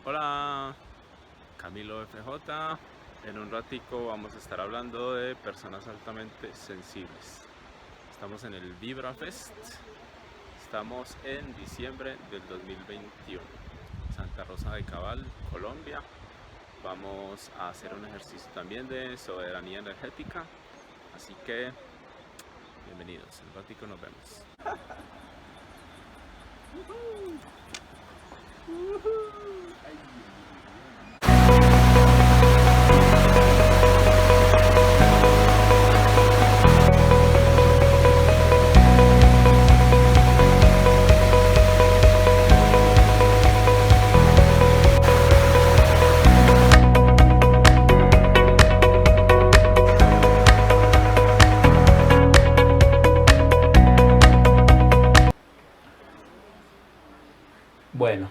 Hola, Camilo FJ. En un ratico vamos a estar hablando de personas altamente sensibles. Estamos en el Vibra Fest. Estamos en diciembre del 2021. Santa Rosa de Cabal, Colombia. Vamos a hacer un ejercicio también de soberanía energética. Así que, bienvenidos. En un ratico nos vemos. Bueno,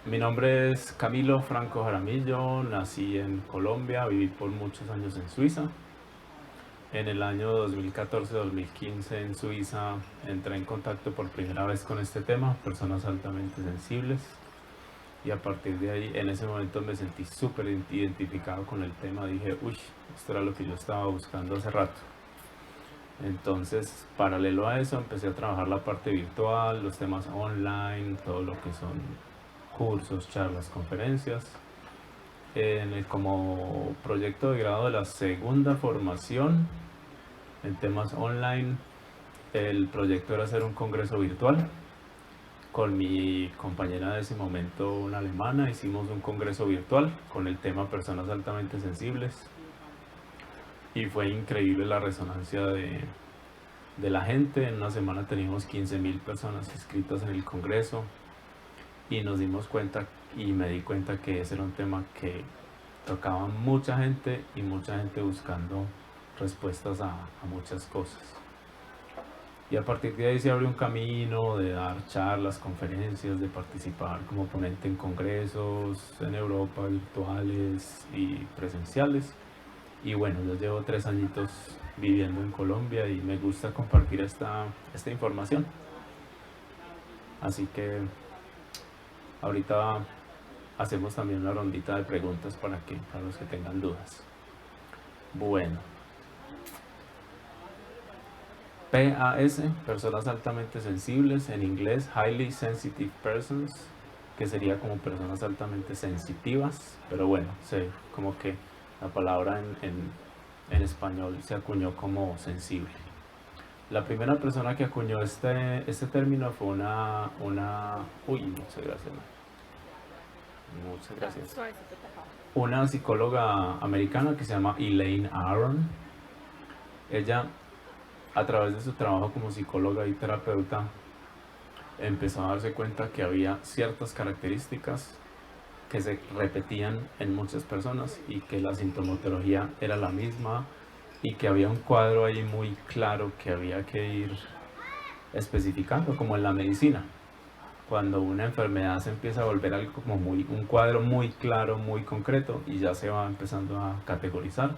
mi nombre es Camilo Franco Jaramillo, nací en Colombia, viví por muchos años en Suiza. En el año 2014-2015 en Suiza entré en contacto por primera vez con este tema, personas altamente sensibles. Y a partir de ahí, en ese momento me sentí súper identificado con el tema. Dije, uy, esto era lo que yo estaba buscando hace rato. Entonces, paralelo a eso, empecé a trabajar la parte virtual, los temas online, todo lo que son cursos, charlas, conferencias. Como proyecto de grado de la segunda formación en temas online, el proyecto era hacer un congreso virtual. Con mi compañera de ese momento, una alemana, hicimos un congreso virtual con el tema personas altamente sensibles. Y fue increíble la resonancia de la gente. En una semana teníamos 15.000 personas inscritas en el congreso y nos dimos cuenta y me di cuenta que ese era un tema que tocaba mucha gente y mucha gente buscando respuestas a muchas cosas. Y a partir de ahí se abrió un camino de dar charlas, conferencias, de participar como ponente en congresos en Europa, virtuales y presenciales. Y bueno, yo llevo 3 añitos viviendo en Colombia y me gusta compartir esta información. Así que ahorita hacemos también una rondita de preguntas para los que tengan dudas. Bueno, PAS, personas altamente sensibles, en inglés Highly Sensitive Persons, que sería como personas altamente sensitivas, pero bueno, como que la palabra en español se acuñó como sensible. La primera persona que acuñó este término fue una muchas gracias. Muchas gracias. Una psicóloga americana que se llama Elaine Aron. Ella, a través de su trabajo como psicóloga y terapeuta, empezó a darse cuenta que había ciertas características que se repetían en muchas personas y que la sintomatología era la misma y que había un cuadro ahí muy claro que había que ir especificando, como en la medicina. Cuando una enfermedad se empieza a volver algo como un cuadro muy claro, muy concreto y ya se va empezando a categorizar.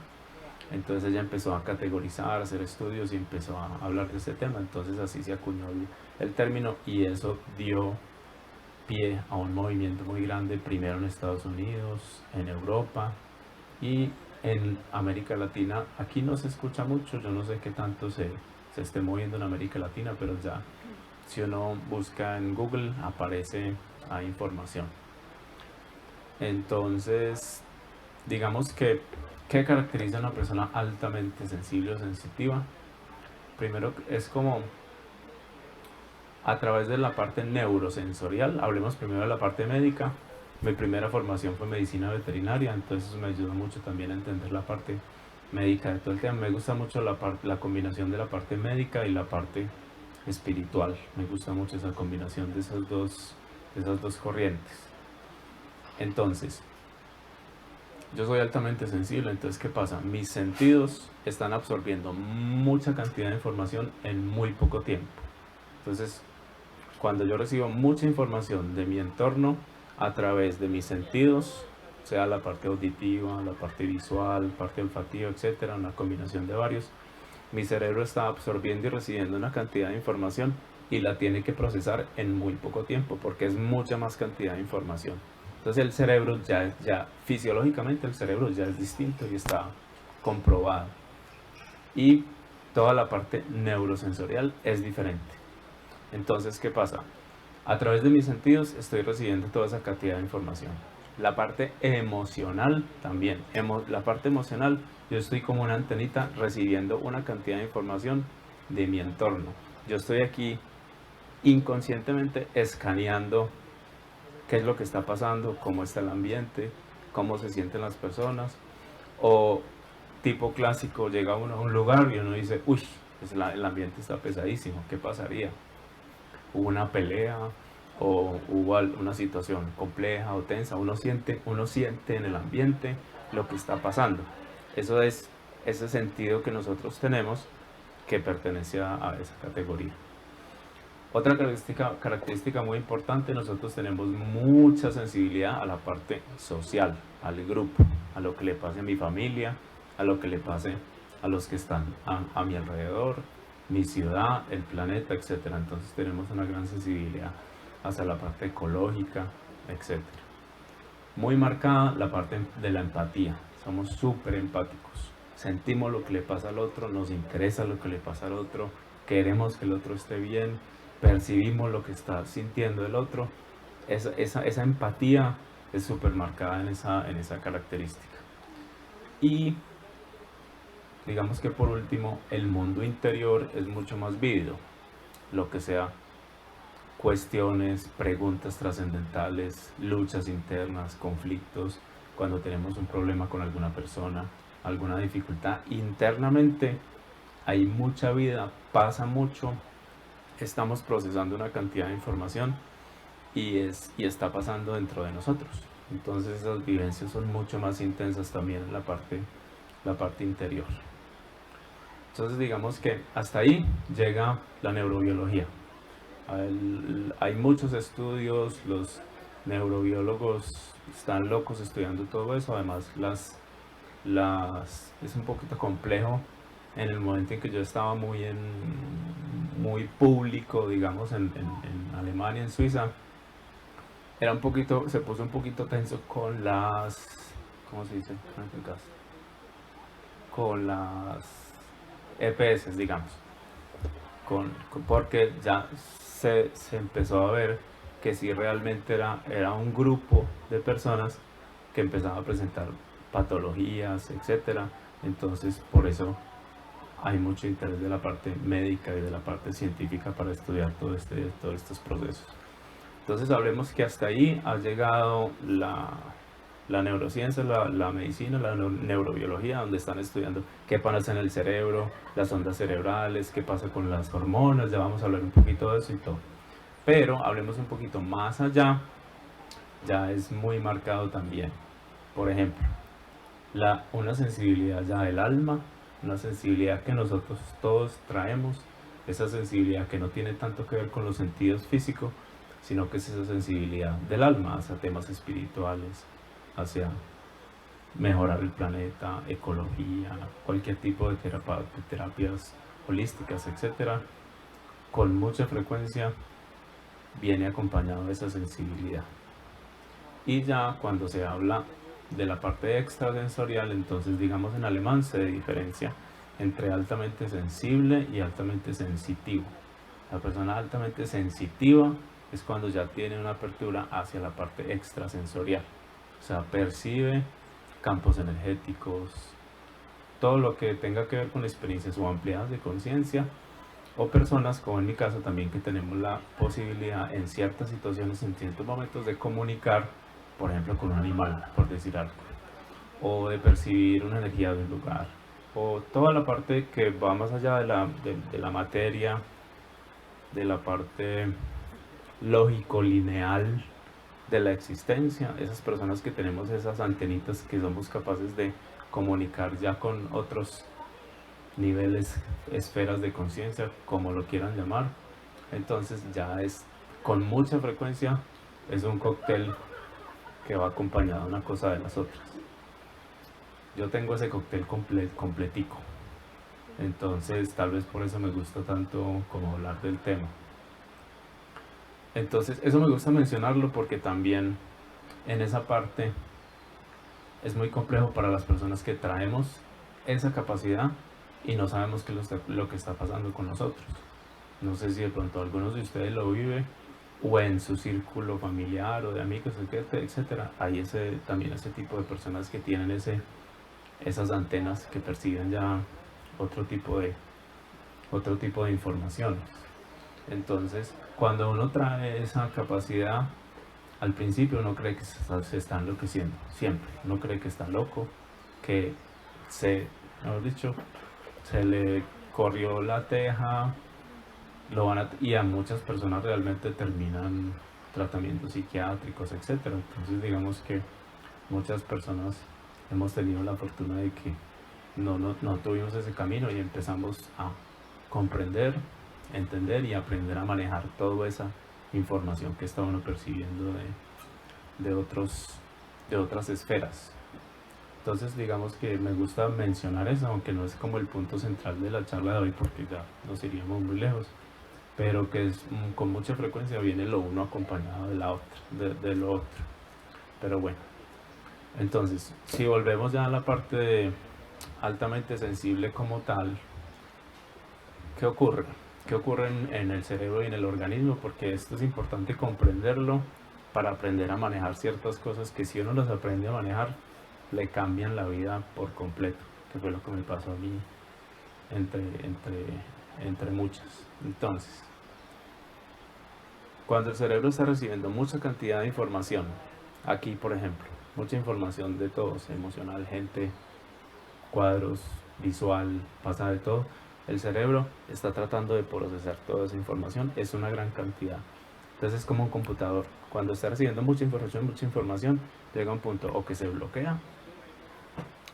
Entonces ella empezó a categorizar, a hacer estudios y empezó a hablar de este tema. Entonces así se acuñó el término y eso dio pie a un movimiento muy grande, primero en Estados Unidos, en Europa y en América Latina. Aquí no se escucha mucho, yo no sé qué tanto se esté moviendo en América Latina, pero ya si uno busca en Google aparece ahí información. Entonces, digamos que, ¿qué caracteriza a una persona altamente sensible o sensitiva? Primero es como a través de la parte neurosensorial. Hablemos primero de la parte médica. Mi primera formación fue medicina veterinaria, entonces eso me ayudó mucho también a entender la parte médica de todo el tema. Me gusta mucho la combinación de la parte médica y la parte espiritual. Me gusta mucho esa combinación de esas dos corrientes. Entonces, yo soy altamente sensible, entonces ¿qué pasa? Mis sentidos están absorbiendo mucha cantidad de información en muy poco tiempo. Entonces, cuando yo recibo mucha información de mi entorno a través de mis sentidos, sea la parte auditiva, la parte visual, parte olfativa, etcétera, una combinación de varios, mi cerebro está absorbiendo y recibiendo una cantidad de información y la tiene que procesar en muy poco tiempo porque es mucha más cantidad de información. Entonces el cerebro ya fisiológicamente el cerebro ya es distinto y está comprobado. Y toda la parte neurosensorial es diferente. Entonces, ¿qué pasa? A través de mis sentidos estoy recibiendo toda esa cantidad de información. La parte emocional también. La parte emocional, yo estoy como una antenita recibiendo una cantidad de información de mi entorno. Yo estoy aquí inconscientemente escaneando qué es lo que está pasando, cómo está el ambiente, cómo se sienten las personas. O tipo clásico, llega uno a un lugar y uno dice, uy, pues el ambiente está pesadísimo, ¿qué pasaría? Hubo una pelea o hubo una situación compleja o tensa, uno siente en el ambiente lo que está pasando. Eso es ese sentido que nosotros tenemos que pertenece a esa categoría. Otra característica muy importante, nosotros tenemos mucha sensibilidad a la parte social, al grupo, a lo que le pase a mi familia, a lo que le pase a los que están a mi alrededor, mi ciudad, el planeta, etc. Entonces tenemos una gran sensibilidad hacia la parte ecológica, etc. Muy marcada la parte de la empatía, somos súper empáticos, sentimos lo que le pasa al otro, nos interesa lo que le pasa al otro, queremos que el otro esté bien, percibimos lo que está sintiendo el otro. Esa empatía es súper marcada en esa característica. Y digamos que por último, el mundo interior es mucho más vívido, lo que sea cuestiones, preguntas trascendentales, luchas internas, conflictos, cuando tenemos un problema con alguna persona, alguna dificultad internamente, hay mucha vida, pasa mucho, estamos procesando una cantidad de información y está pasando dentro de nosotros. Entonces esas vivencias son mucho más intensas también en la parte interior. Entonces digamos que hasta ahí llega la neurobiología. Hay muchos estudios, los neurobiólogos están locos estudiando todo eso, además es un poquito complejo en el momento en que yo estaba muy público, digamos, en Alemania, en Suiza, se puso un poquito tenso con ¿cómo se dice? Con las EPS, digamos, porque ya se empezó a ver que si realmente era un grupo de personas que empezaba a presentar patologías, etcétera. Entonces, por eso hay mucho interés de la parte médica y de la parte científica para estudiar todos estos procesos. Entonces, hablemos que hasta ahí ha llegado la neurociencia, la medicina, la neurobiología, donde están estudiando qué pasa en el cerebro, las ondas cerebrales, qué pasa con las hormonas, ya vamos a hablar un poquito de eso y todo. Pero hablemos un poquito más allá, ya es muy marcado también. Por ejemplo, una sensibilidad ya del alma, una sensibilidad que nosotros todos traemos, esa sensibilidad que no tiene tanto que ver con los sentidos físicos, sino que es esa sensibilidad del alma hacia temas espirituales, hacia mejorar el planeta, ecología, cualquier tipo de terapias holísticas, etcétera, con mucha frecuencia viene acompañado de esa sensibilidad. Y ya cuando se habla de la parte extrasensorial, entonces digamos en alemán se diferencia entre altamente sensible y altamente sensitivo. La persona altamente sensitiva es cuando ya tiene una apertura hacia la parte extrasensorial, o sea, percibe campos energéticos, todo lo que tenga que ver con experiencias o ampliadas de conciencia, o personas como en mi caso también que tenemos la posibilidad en ciertas situaciones, en ciertos momentos de comunicar, por ejemplo con un animal, por decir algo, o de percibir una energía de un lugar, o toda la parte que va más allá de la materia, de la parte lógico-lineal de la existencia, esas personas que tenemos esas antenitas que somos capaces de comunicar ya con otros niveles, esferas de conciencia, como lo quieran llamar, entonces ya es con mucha frecuencia, es un cóctel que va acompañado una cosa de las otras. Yo tengo ese cóctel completico, entonces tal vez por eso me gusta tanto como hablar del tema. Entonces, eso me gusta mencionarlo porque también en esa parte es muy complejo para las personas que traemos esa capacidad y no sabemos qué es lo que está pasando con nosotros. No sé si de pronto algunos de ustedes lo vive o en su círculo familiar o de amigos, etcétera. Hay también ese tipo de personas que tienen esas antenas que perciben ya otro tipo de, otro tipo de informaciones. Entonces, cuando uno trae esa capacidad, al principio uno cree que se está enloqueciendo, siempre. Uno cree que está loco, que mejor dicho, se le corrió la teja, y a muchas personas realmente terminan tratamientos psiquiátricos, etcétera. Entonces, digamos que muchas personas hemos tenido la fortuna de que no tuvimos ese camino y empezamos a comprender, entender y aprender a manejar toda esa información que está uno percibiendo de otras esferas. Entonces, digamos que me gusta mencionar eso, aunque no es como el punto central de la charla de hoy, porque ya nos iríamos muy lejos, pero que con mucha frecuencia viene lo uno acompañado de la otra, de lo otro. Pero bueno, entonces, si volvemos ya a la parte de altamente sensible como tal, ¿qué ocurre? ¿Qué ocurre en el cerebro y en el organismo? Porque esto es importante comprenderlo para aprender a manejar ciertas cosas que si uno las aprende a manejar, le cambian la vida por completo, que fue lo que me pasó a mí entre muchas. Entonces, cuando el cerebro está recibiendo mucha cantidad de información, aquí por ejemplo, mucha información de todos, emocional, gente, cuadros, visual, pasa de todo, el cerebro está tratando de procesar toda esa información, es una gran cantidad. Entonces es como un computador, cuando está recibiendo mucha información, llega a un punto o que se bloquea,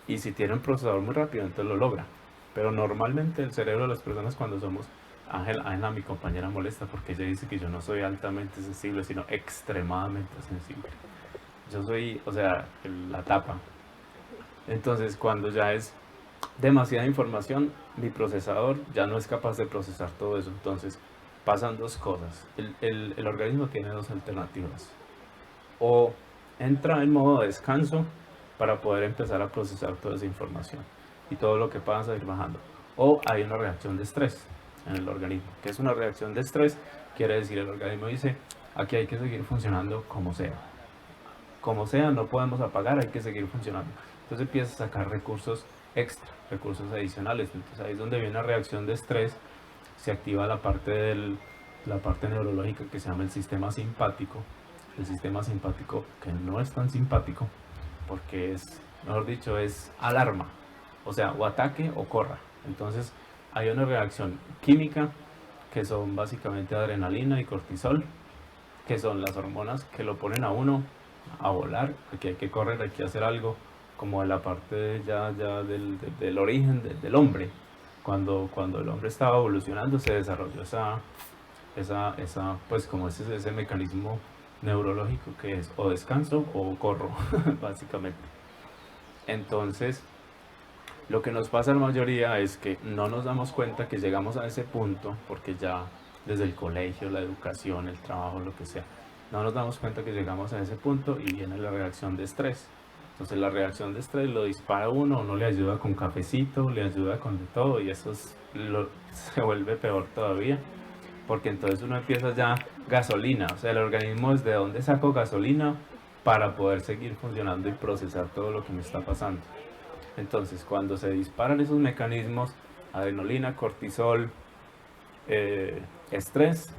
y si tiene un procesador muy rápido, entonces lo logra. Pero normalmente el cerebro de las personas cuando somos... Ángela, mi compañera, molesta porque ella dice que yo no soy altamente sensible, sino extremadamente sensible. Yo soy, o sea, la tapa. Entonces, cuando ya es demasiada información, mi procesador ya no es capaz de procesar todo eso. Entonces, pasan dos cosas. El organismo tiene dos alternativas. O entra en modo descanso para poder empezar a procesar toda esa información y todo lo que pasa ir bajando. O hay una reacción de estrés en el organismo. ¿Qué es una reacción de estrés? Quiere decir, el organismo dice, aquí hay que seguir funcionando como sea. Como sea, no podemos apagar, hay que seguir funcionando. Entonces empieza a sacar recursos extra, recursos adicionales. Entonces ahí es donde viene la reacción de estrés, se activa la parte neurológica que se llama el sistema simpático. El sistema simpático que no es tan simpático porque es, mejor dicho, es alarma. O sea, o ataque o corra. Entonces hay una reacción química que son básicamente adrenalina y cortisol, que son las hormonas que lo ponen a uno a volar, que hay que correr, hay que hacer algo, como en la parte ya del origen del hombre. Cuando el hombre estaba evolucionando se desarrolló pues como ese mecanismo neurológico que es o descanso o corro, básicamente. Entonces, lo que nos pasa a la mayoría es que no nos damos cuenta que llegamos a ese punto, porque ya desde el colegio, la educación, el trabajo, lo que sea, no nos damos cuenta que llegamos a ese punto y viene la reacción de estrés. Entonces la reacción de estrés lo dispara uno le ayuda con cafecito, le ayuda con de todo y eso se vuelve peor todavía, porque entonces uno empieza ya gasolina, o sea, el organismo es de dónde saco gasolina para poder seguir funcionando y procesar todo lo que me está pasando. Entonces, cuando se disparan esos mecanismos, adrenalina, cortisol, estrés,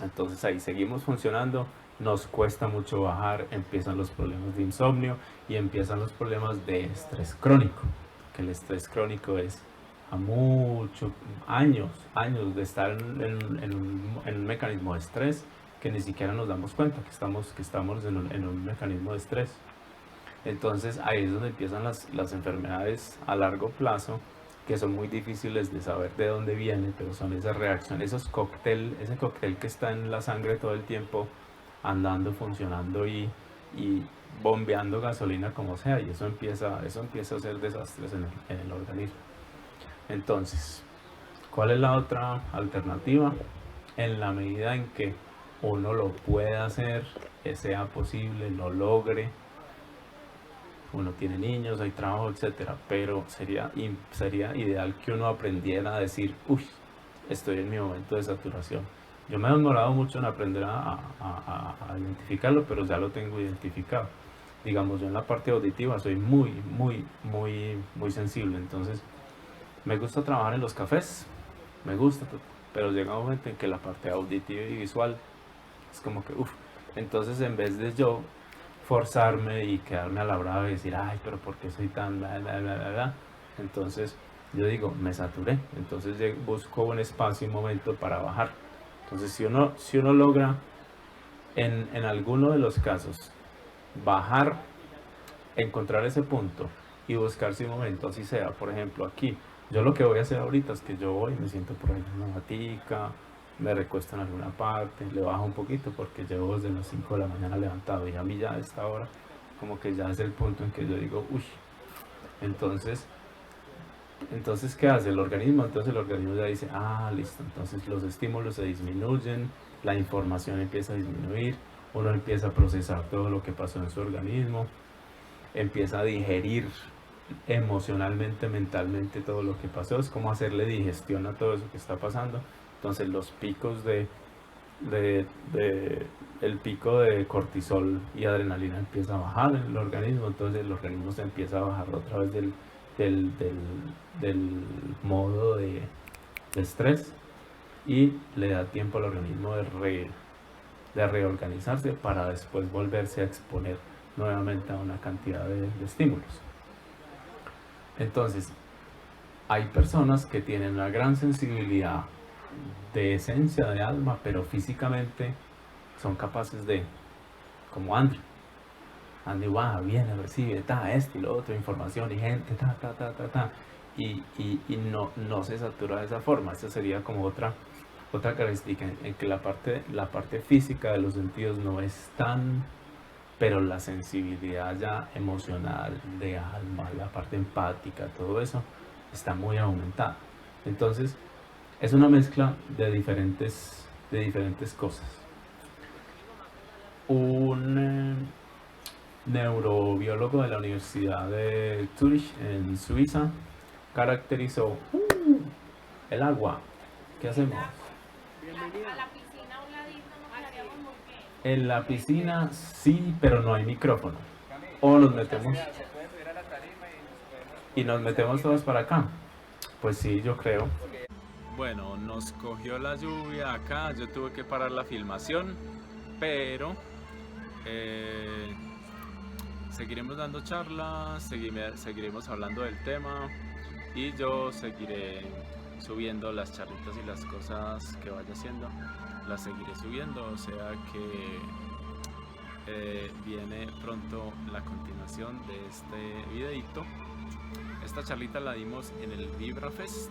entonces ahí seguimos funcionando, nos cuesta mucho bajar, empiezan los problemas de insomnio y empiezan los problemas de estrés crónico, que el estrés crónico es a muchos años de estar en un mecanismo de estrés que ni siquiera nos damos cuenta que estamos en un mecanismo de estrés. Entonces ahí es donde empiezan las enfermedades a largo plazo, que son muy difíciles de saber de dónde vienen, pero son esas reacciones, ese cóctel que está en la sangre todo el tiempo, andando, funcionando y bombeando gasolina como sea, y eso empieza a hacer desastres en el organismo. Entonces, ¿cuál es la otra alternativa? En la medida en que uno lo pueda hacer, sea posible, lo logre. Uno tiene niños, hay trabajo, etcétera, pero sería ideal que uno aprendiera a decir, uy, estoy en mi momento de saturación. Yo me he demorado mucho en aprender a identificarlo, pero ya lo tengo identificado. Digamos, yo en la parte auditiva soy muy sensible, entonces me gusta trabajar en los cafés, me gusta, pero llega un momento en que la parte auditiva y visual es como que, uff, entonces en vez de yo forzarme y quedarme a la brava y decir, ay, pero ¿por qué soy tan bla, bla, bla, bla, bla? Entonces yo digo, me saturé, entonces busco un espacio, un momento para bajar. Entonces si uno logra en alguno de los casos bajar, encontrar ese punto y buscarse un momento, así sea, por ejemplo, aquí, yo lo que voy a hacer ahorita es que yo voy, me siento por ahí en una matica, me recuesto en alguna parte, le bajo un poquito porque llevo desde las 5 de la mañana levantado y a mí ya a esta hora como que ya es el punto en que yo digo, uy, entonces, ¿qué hace el organismo? Entonces el organismo ya dice, ah, listo, entonces los estímulos se disminuyen, la información empieza a disminuir, uno empieza a procesar todo lo que pasó en su organismo, empieza a digerir emocionalmente, mentalmente todo lo que pasó, es como hacerle digestión a todo eso que está pasando. Entonces los picos el pico de cortisol y adrenalina empieza a bajar en el organismo, entonces el organismo se empieza a bajar otra vez del modo de estrés y le da tiempo al organismo de reorganizarse para después volverse a exponer nuevamente a una cantidad de estímulos. Entonces, hay personas que tienen una gran sensibilidad de esencia, de alma, pero físicamente son capaces de, como Andy va, viene, recibe, esto y lo otro, información y gente, y no se satura de esa forma. Esa sería como otra característica en que la parte física de los sentidos no es tan, pero la sensibilidad ya emocional, de alma, la parte empática, todo eso está muy aumentada. Entonces es una mezcla de diferentes cosas. Un neurobiólogo de la Universidad de Zurich en Suiza caracterizó el agua. ¿Qué hacemos? A la piscina a un ladito nos quedaríamos muy bien. En la piscina sí, pero no hay micrófono. O nos metemos y nos metemos todos para acá. Pues sí, yo creo. Bueno, nos cogió la lluvia acá, yo tuve que parar la filmación, pero seguiremos dando charlas, seguiremos hablando del tema y yo seguiré subiendo las charlitas y las cosas que vaya haciendo, las seguiré subiendo, o sea que viene pronto la continuación de este videito. Esta charlita la dimos en el Vibra Fest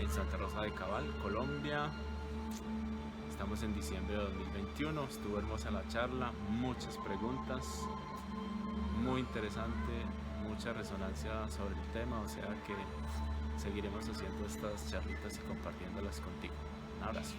en Santa Rosa de Cabal, Colombia. Estamos en diciembre de 2021, estuvo hermosa la charla, muchas preguntas, muy interesante, mucha resonancia sobre el tema, o sea que seguiremos haciendo estas charlitas y compartiéndolas contigo. Un abrazo.